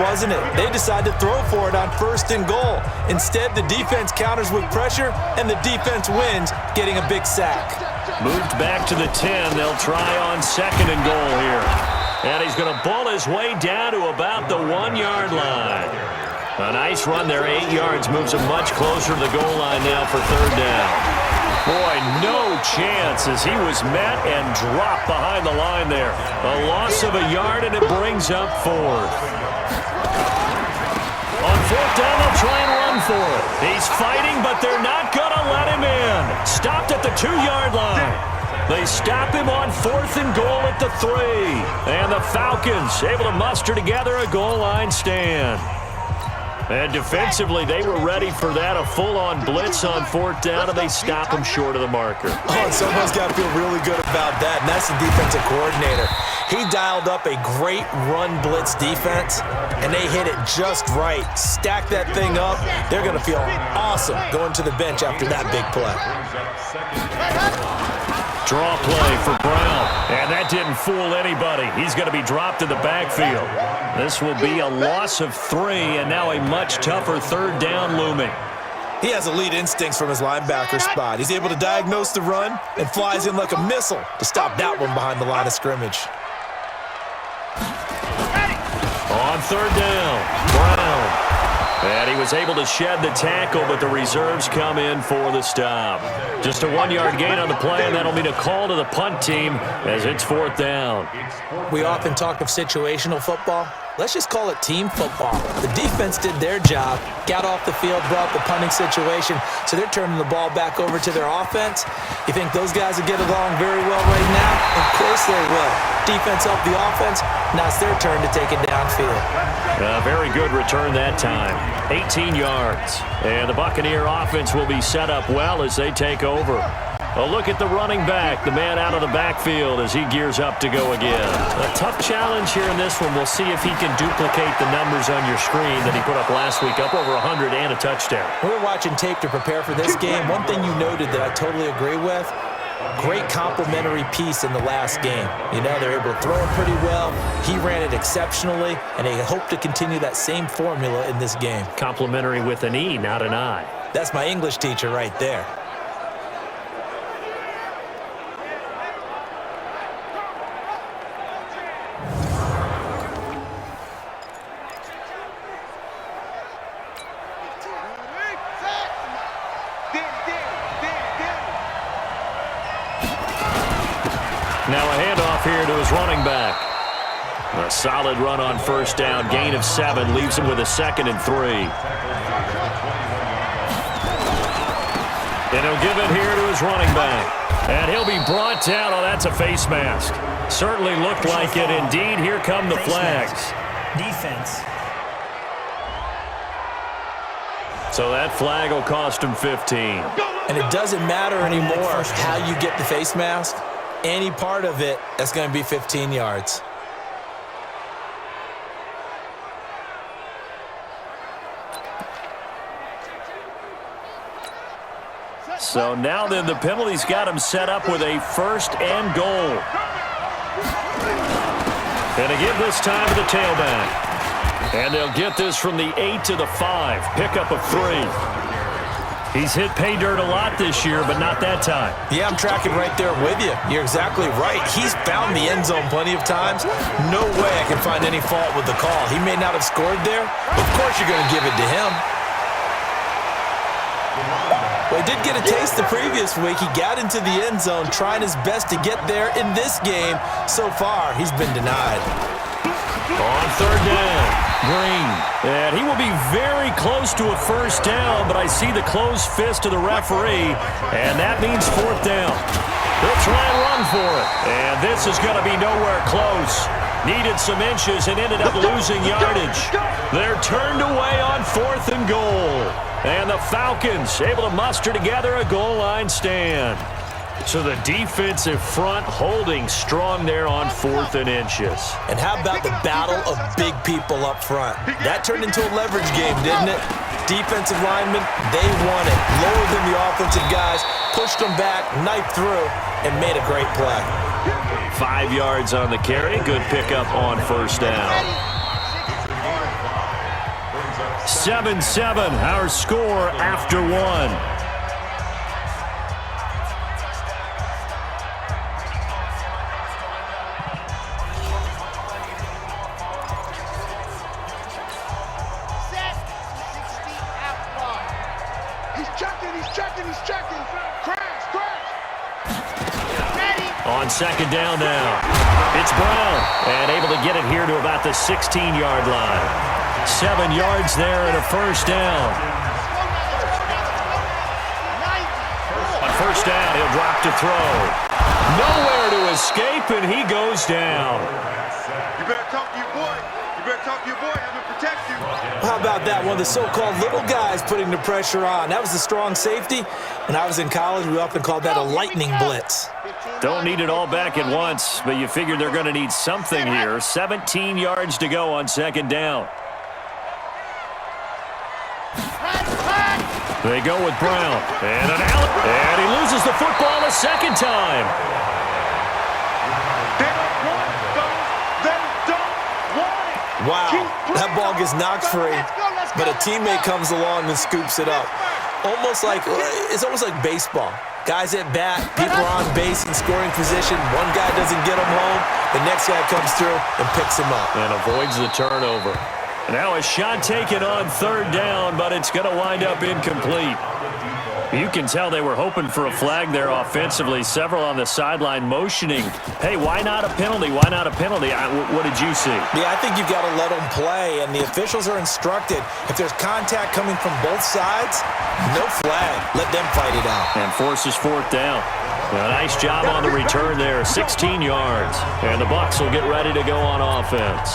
wasn't it? They decided to throw for it on 1st and goal. Instead, the defense counters with pressure, and the defense wins, getting a big sack. Moved back to the 10. They'll try on 2nd and goal here. And he's going to bull his way down to about the 1-yard line. A nice run there, 8 yards, moves him much closer to the goal line now for 3rd down. Boy, no chance as he was met and dropped behind the line there. A loss of a yard, and it brings up 4th. On 4th down, they'll try and run for it. He's fighting, but they're not going to let him in. Stopped at the 2-yard line. They stop him on 4th and goal at the 3. And the Falcons able to muster together a goal line stand. And defensively, they were ready for that, a full-on blitz on 4th down, and they stop him short of the marker. Oh, and someone's got to feel really good about that, and that's the defensive coordinator. He dialed up a great run blitz defense, and they hit it just right. Stack that thing up. They're going to feel awesome going to the bench after that big play. Draw play for Brown, and that didn't fool anybody. He's going to be dropped in the backfield. This will be a loss of 3, and now a much tougher 3rd down looming. He has elite instincts from his linebacker spot. He's able to diagnose the run and flies in like a missile to stop that one behind the line of scrimmage. On 3rd down, Brown. And he was able to shed the tackle, but the reserves come in for the stop. Just a 1-yard gain on the play, and that'll mean a call to the punt team as it's 4th down. We often talk of situational football. Let's just call it team football. The defense did their job, got off the field, brought the punting situation, so they're turning the ball back over to their offense. You think those guys will get along very well right now? Of course they will. Defense helped the offense. Now it's their turn to take it downfield. A very good return that time. 18 yards. And the Buccaneer offense will be set up well as they take over. A look at the running back, the man out of the backfield as he gears up to go again. A tough challenge here in this one. We'll see if he can duplicate the numbers on your screen that he put up last week, up over 100 and a touchdown. We were watching tape to prepare for this game. One thing you noted that I totally agree with, great complementary piece in the last game. You know, they're able to throw it pretty well. He ran it exceptionally, and they hope to continue that same formula in this game. Complementary with an E, not an I. That's my English teacher right there. Now a handoff here to his running back. A solid run on 1st down. Gain of 7 leaves him with a 2nd and 3. And he'll give it here to his running back. And he'll be brought down. Oh, that's a face mask. Certainly looked like it. Indeed, here come the flags. Defense. So that flag will cost him 15. And it doesn't matter anymore how you get the face mask. Any part of it, that's going to be 15 yards. So now then the penalty's got him set up with a 1st and goal. And again this time to the tailback. And they'll get this from the 8 to the 5. Pickup of 3. He's hit pay dirt a lot this year, but not that time. Yeah, I'm tracking right there with you. You're exactly right. He's found the end zone plenty of times. No way I can find any fault with the call. He may not have scored there. Of course you're going to give it to him. Well, he did get a taste the previous week. He got into the end zone trying his best to get there in this game. So far, he's been denied. On 3rd down. Green, and he will be very close to a 1st down, but I see the closed fist of the referee, and that means 4th down. They'll try and run for it, and this is going to be nowhere close. Needed some inches and ended up losing yardage. They're turned away on 4th and goal, and the Falcons able to muster together a goal line stand. So the defensive front holding strong there on 4th and inches. And how about the battle of big people up front? That turned into a leverage game, didn't it? Defensive linemen, they won it. Lower than the offensive guys, pushed them back, knifed through, and made a great play. 5 yards on the carry. Good pickup on 1st down. 7-7, our score after one. He's checking. Crash. Ready. On second down now. It's Brown, and able to get it here to about the 16-yard line. 7 yards there and a first down. On first down, he'll drop to throw. Nowhere to escape, and he goes down. You better talk to your boy. Have him protect you. How about that? One of the so-called little guys putting the pressure on. That was the strong safety. When I was in college, we often called that a lightning blitz. Don't need it all back at once, but you figure they're going to need something here. 17 yards to go on second down. They go with Brown. And an out. And he loses the football a second time. Wow, that ball gets knocked free, but a teammate comes along and scoops it up. It's almost like baseball. Guys at bat, people are on base in scoring position. One guy doesn't get him home, the next guy comes through and picks him up. And avoids the turnover. Now a shot taken on third down, but it's going to wind up incomplete. You can tell they were hoping for a flag there offensively. Several on the sideline motioning, hey, why not a penalty? Why not a penalty? What did you see? Yeah, I think you've got to let them play, and the officials are instructed. If there's contact coming from both sides, no flag. Let them fight it out. And forces fourth down. A nice job on the return there, 16 yards. And the Bucs will get ready to go on offense.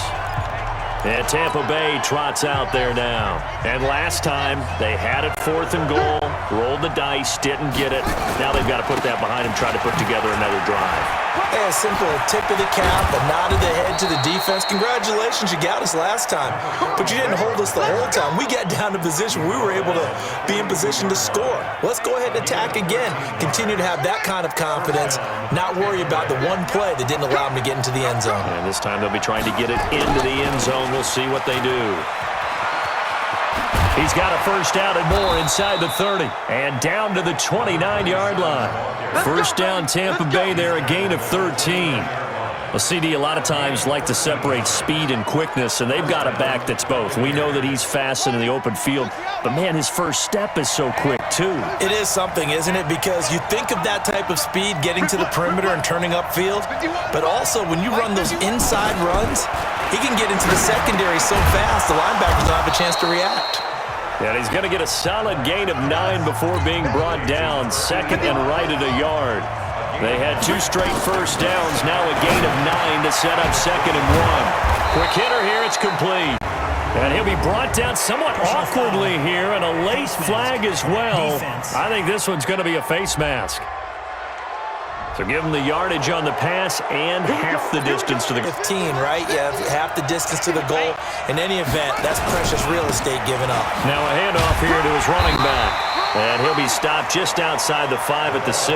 And Tampa Bay trots out there now. And last time, they had it fourth and goal, rolled the dice, didn't get it. Now they've got to put that behind them, try to put together another drive. Hey, a simple tip of the cap, a nod of the head to the defense. Congratulations, you got us last time. But you didn't hold us the whole time. We got down to position. We were able to be in position to score. Let's go ahead and attack again. Continue to have that kind of confidence, not worry about the one play that didn't allow them to get into the end zone. And this time they'll be trying to get it into the end zone. We'll see what they do. He's got a first down and more inside the 30. And down to the 29-yard line. First down Tampa Bay there, a gain of 13. Well, CD a lot of times like to separate speed and quickness, and they've got a back that's both. We know that he's fast in the open field, but, man, his first step is so quick, too. It is something, isn't it? Because you think of that type of speed getting to the perimeter and turning upfield, but also when you run those inside runs, he can get into the secondary so fast the linebackers don't have a chance to react. And he's going to get a solid gain of 9 before being brought down, second and right at a yard. They had 2 straight first downs, now a gain of 9 to set up second and 1. Quick hitter here, it's complete. And he'll be brought down somewhat awkwardly here, and a late flag as well. I think this one's going to be a face mask. So give him the yardage on the pass and half the distance to the 15, right? Yeah, half the distance to the goal. In any event, that's precious real estate given up. Now a handoff here to his running back. And he'll be stopped just outside the 5 at the 6.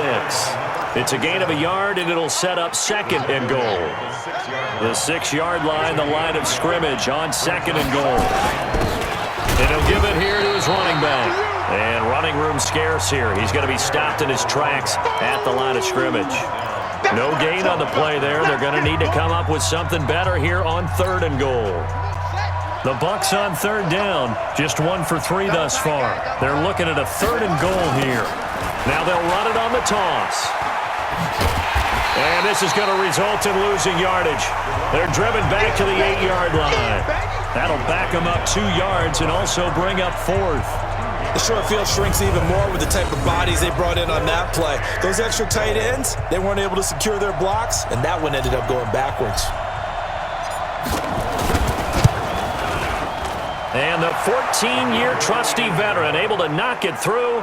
It's a gain of a yard, and it'll set up second and goal. The 6-yard line, the line of scrimmage on second and goal. And he'll give it here to his running back. And running room scarce here. He's going to be stopped in his tracks at the line of scrimmage. No gain on the play there. They're going to need to come up with something better here on third and goal. The Bucs on third down, just 1 for 3 thus far. They're looking at a third and goal here. Now they'll run it on the toss. And this is going to result in losing yardage. They're driven back to the 8-yard line. That'll back them up 2 yards and also bring up fourth. The short field shrinks even more with the type of bodies they brought in on that play. Those extra tight ends, they weren't able to secure their blocks, and that one ended up going backwards. And the 14-year trusty veteran able to knock it through.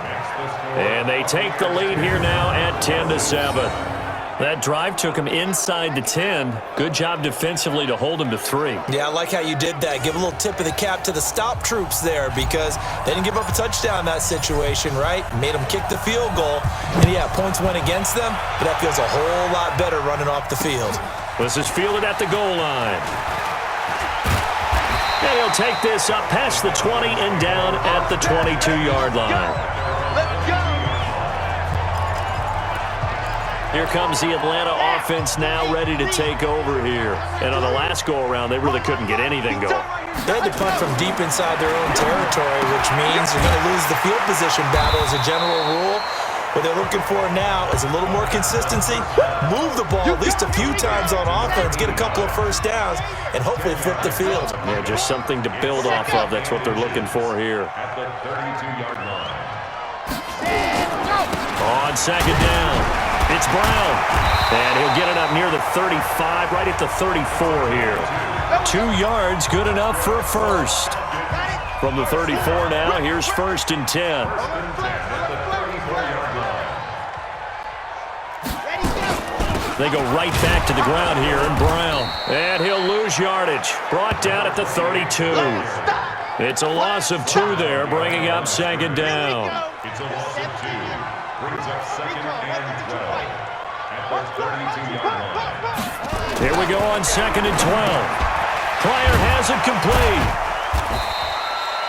And they take the lead here now at 10-7. That drive took him inside the 10. Good job defensively to hold him to 3. Yeah, I like how you did that. Give a little tip of the cap to the stop troops there because they didn't give up a touchdown in that situation, right? Made them kick the field goal. And, yeah, points went against them, but that feels a whole lot better running off the field. This is fielded at the goal line. And he'll take this up past the 20 and down at the 22-yard line. Let's go. Here comes the Atlanta offense now ready to take over here. And on the last go-around, they really couldn't get anything going. They had to punt from deep inside their own territory, which means they're going to lose the field position battle as a general rule. What they're looking for now is a little more consistency, move the ball at least a few times on offense, get a couple of first downs, and hopefully flip the field. Yeah, just something to build off of. That's what they're looking for here. At the 32-yard line. On second down, it's Brown. And he'll get it up near the 35, right at the 34 here. 2 yards, good enough for a first. From the 34 now, here's 1st and 10. They go right back to the ground here, and Brown. And he'll lose yardage. Brought down at the 32. It's a loss of 2 there, bringing up second down. It's a loss of 2. Brings up 2nd and 12. At the 32-yard line. Here we go on 2nd and 12. Pryor has it complete.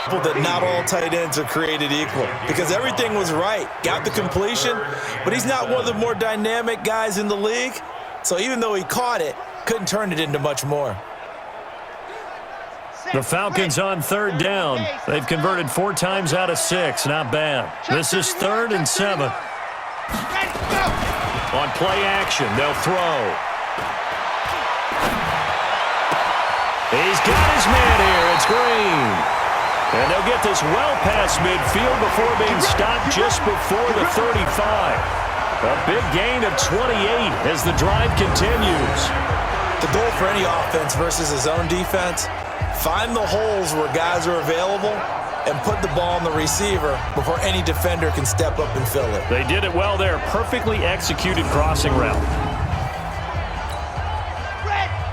That not all tight ends are created equal because everything was right. Got the completion, but he's not one of the more dynamic guys in the league. So even though he caught it, couldn't turn it into much more. The Falcons on 3rd down. They've converted 4 times out of 6. Not bad. This is 3rd and 7. On play action, they'll throw. He's got his man here. It's Green. And they'll get this well past midfield before being stopped just before the 35. A big gain of 28 as the drive continues. The goal for any offense versus his own defense, find the holes where guys are available and put the ball on the receiver before any defender can step up and fill it. They did it well there. Perfectly executed crossing route.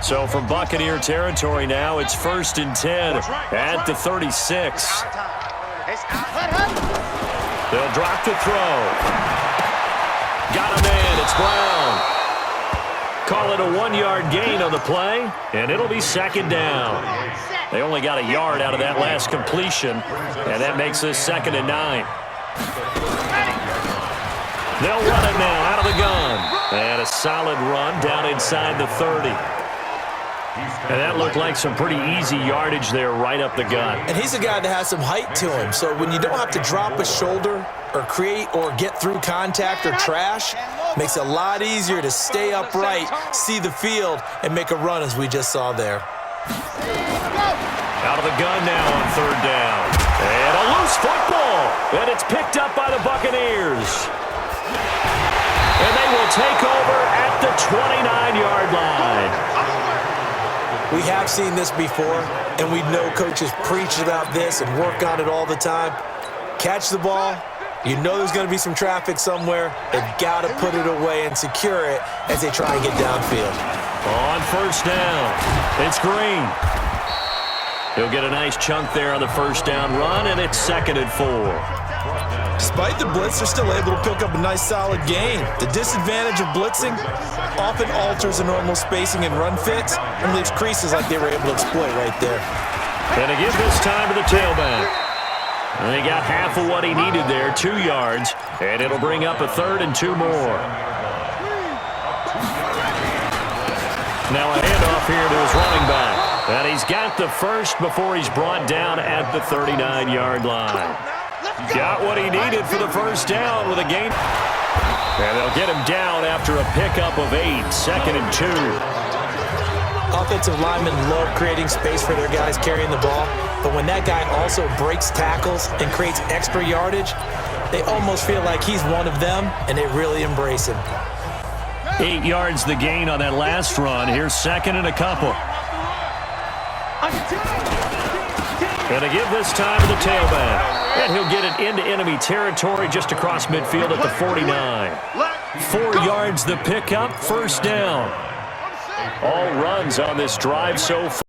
So from Buccaneer territory now, it's 1st and 10 at the 36. They'll drop the throw. Got a man. It's Brown. Call it a 1-yard gain on the play, and it'll be 2nd down. They only got a yard out of that last completion, and that makes this 2nd and 9. They'll run it now out of the gun. And a solid run down inside the 30. And that looked like some pretty easy yardage there right up the gut. And he's a guy that has some height to him. So when you don't have to drop a shoulder or create or get through contact or trash, makes it a lot easier to stay upright, see the field, and make a run as we just saw there. Out of the gun now on 3rd down. And a loose football. And it's picked up by the Buccaneers. And they will take over at the 29-yard line. We have seen this before, and we know coaches preach about this and work on it all the time. Catch the ball. You know there's going to be some traffic somewhere. They've got to put it away and secure it as they try and get downfield. On 1st down, it's Green. He'll get a nice chunk there on the 1st down run, and it's 2nd and 4. Despite the blitz, they're still able to pick up a nice solid gain. The disadvantage of blitzing often alters the normal spacing and run fits and leaves creases like they were able to exploit right there. And to give this time to the tailback. And they got half of what he needed there, 2 yards, and it'll bring up a 3rd and 2 more. Now a handoff here to his running back. And he's got the first before he's brought down at the 39-yard line. Got what he needed for the 1st down with a gain. And they'll get him down after a pickup of 8, 2nd and 2. Offensive linemen love creating space for their guys carrying the ball, but when that guy also breaks tackles and creates extra yardage, they almost feel like he's one of them, and they really embrace him. 8 yards the gain on that last run. Here's 2nd and a couple. And to give this time to the tailback. And he'll get it into enemy territory just across midfield at the 49. 4 yards the pickup, 1st down. All runs on this drive so far.